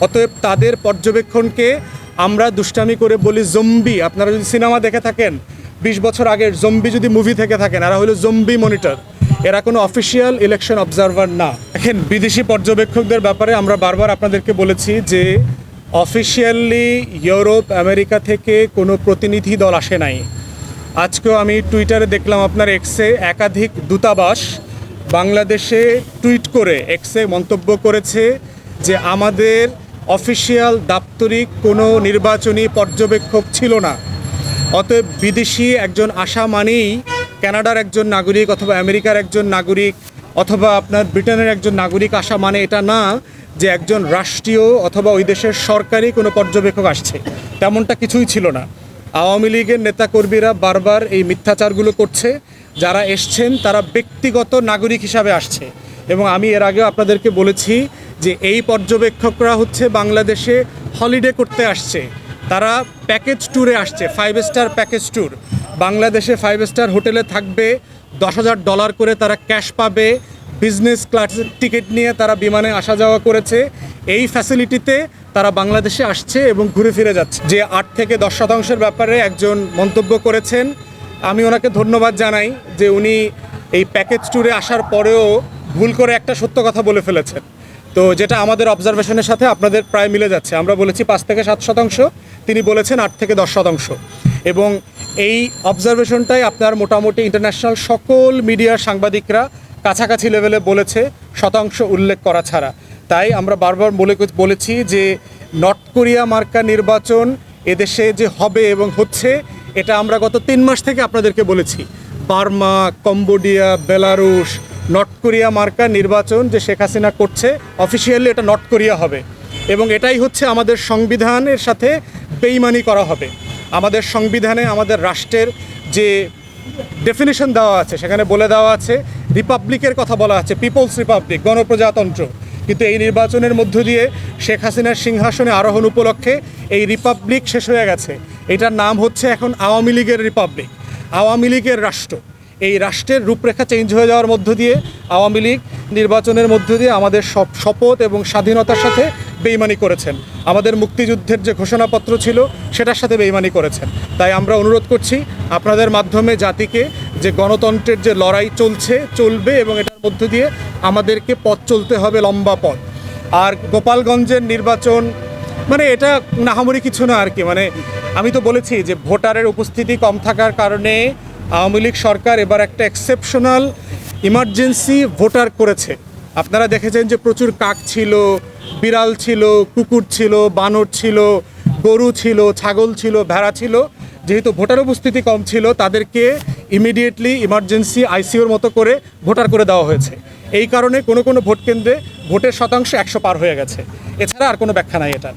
অতএব তাদের পর্যবেক্ষণকে আমরা দুষ্টামি করে বলি জম্বি। আপনারা যদি সিনেমা দেখে থাকেন 20 বছর আগের জম্বি যদি মুভি থেকে থাকেন, এরা হলো জম্বি মনিটর। এরা কোনো অফিসিয়াল ইলেকশন অবজারভার না। দেখেন, বিদেশি পর্যবেক্ষকদের ব্যাপারে আমরা বারবার আপনাদেরকে বলেছি যে অফিসিয়ালি ইউরোপ আমেরিকা থেকে কোনো প্রতিনিধি দল আসে নাই। আজকেও আমি টুইটারে দেখলাম, আপনার এক্সে একাধিক দূতাবাস বাংলাদেশে টুইট করে এক্সে মন্তব্য করেছে যে আমাদের অফিসিয়াল দাপ্তরিক কোনো নির্বাচনী পর্যবেক্ষক ছিল না। অতএব বিদেশি একজন আসা মানেই কানাডার একজন নাগরিক অথবা আমেরিকার একজন নাগরিক অথবা আপনার ব্রিটেনের একজন নাগরিক আসা মানে এটা না যে একজন রাষ্ট্রীয় অথবা ওই দেশের সরকারি কোনো পর্যবেক্ষক আসছে। তেমনটা কিছুই ছিল না। আওয়ামী লীগের নেতাকর্মীরা বারবার এই মিথ্যাচারগুলো করছে। যারা এসছেন তারা ব্যক্তিগত নাগরিক হিসাবে আসছে, এবং আমি এর আগেও আপনাদেরকে বলেছি যে এই পর্যবেক্ষকরা হচ্ছে বাংলাদেশে হলিডে করতে আসছে। তারা প্যাকেজ ট্যুরে আসছে, 5 স্টার প্যাকেজ ট্যুর। বাংলাদেশে 5 স্টার হোটেলে থাকবে, $10,000 করে তারা ক্যাশ পাবে, বিজনেস ক্লাসের টিকিট নিয়ে তারা বিমানে আসা যাওয়া করেছে। এই ফ্যাসিলিটিতে তারা বাংলাদেশে আসছে এবং ঘুরে ফিরে যাচ্ছে। যে 8 থেকে 10% ব্যাপারে একজন মন্তব্য করেছেন, আমি ওনাকে ধন্যবাদ জানাই যে উনি এই প্যাকেজ ট্যুরে আসার পরেও ভুল করে একটা সত্য কথা বলে ফেলেছেন। তো যেটা আমাদের অবজারভেশনের সাথে আপনাদের প্রায় মিলে যাচ্ছে। আমরা বলেছি 5 থেকে 7%, তিনি বলেছেন 8 থেকে 10%। এবং এই অবজারভেশনটাই আপনার মোটামুটি ইন্টারন্যাশনাল সকল মিডিয়ার সাংবাদিকরা কাছাকাছি লেভেলে বলেছে, শতাংশ উল্লেখ করা ছাড়া। তাই আমরা বারবার বলেছি যে নর্থ কোরিয়া মার্কা নির্বাচন এদেশে যে হবে এবং হচ্ছে, এটা আমরা গত 3 মাস থেকে আপনাদেরকে বলেছি। Burma, Cambodia, Belarus, north Korea মার্কা নির্বাচন যে শেখ হাসিনা করছে, অফিসিয়ালি এটা নর্থ কোরিয়া হবে। এবং এটাই হচ্ছে আমাদের সংবিধানের সাথে বেইমানি করা হবে। আমাদের সংবিধানে আমাদের রাষ্ট্রের যে ডেফিনিশন দেওয়া আছে সেখানে বলে দেওয়া আছে, রিপাবলিকের কথা বলা আছে, পিপলস রিপাবলিক, গণপ্রজাতন্ত্র। কিন্তু এই নির্বাচনের মধ্য দিয়ে শেখ হাসিনার সিংহাসনে আরোহণ উপলক্ষে এই রিপাবলিক শেষ হয়ে গেছে। এটার নাম হচ্ছে এখন আওয়ামী লীগের রিপাবলিক, আওয়ামী লীগের রাষ্ট্র। এই রাষ্ট্রের রূপরেখা চেঞ্জ হয়ে যাওয়ার মধ্য দিয়ে আওয়ামী লীগ নির্বাচনের মধ্য দিয়ে আমাদের শপথ এবং স্বাধীনতার সাথে বেইমানি করেছেন। আমাদের মুক্তিযুদ্ধের যে ঘোষণাপত্র ছিল সেটার সাথে বেইমানি করেছেন। তাই আমরা অনুরোধ করছি আপনাদের মাধ্যমে জাতিকে যে গণতন্ত্রের যে লড়াই চলবে এবং এটার মধ্য দিয়ে আমাদেরকে পথ চলতে হবে, লম্বা পথ। আর গোপালগঞ্জের নির্বাচন মানে এটা নাহামরি কিছু না আর কি। মানে আমি তো বলেছি যে ভোটারের উপস্থিতি কম থাকার কারণে আওয়ামী লীগ সরকার এবার একটা এক্সেপশনাল ইমার্জেন্সি ভোটার করেছে। আপনারা দেখেছেন যে প্রচুর কাক ছিল, বিড়াল ছিল, কুকুর ছিল, বানর ছিল, গরু ছিল, ছাগল ছিল, ভেড়া ছিল। যেহেতু ভোটার উপস্থিতি কম ছিল, তাদেরকে ইমিডিয়েটলি ইমার্জেন্সি আইসিইউর মতো করে ভোটার করে দেওয়া হয়েছে। এই কারণে কোনো ভোট কেন্দ্রে ভোটের শতাংশ 100 পার হয়ে গেছে। এছাড়া আর কোনো ব্যাখ্যা নাই এটা।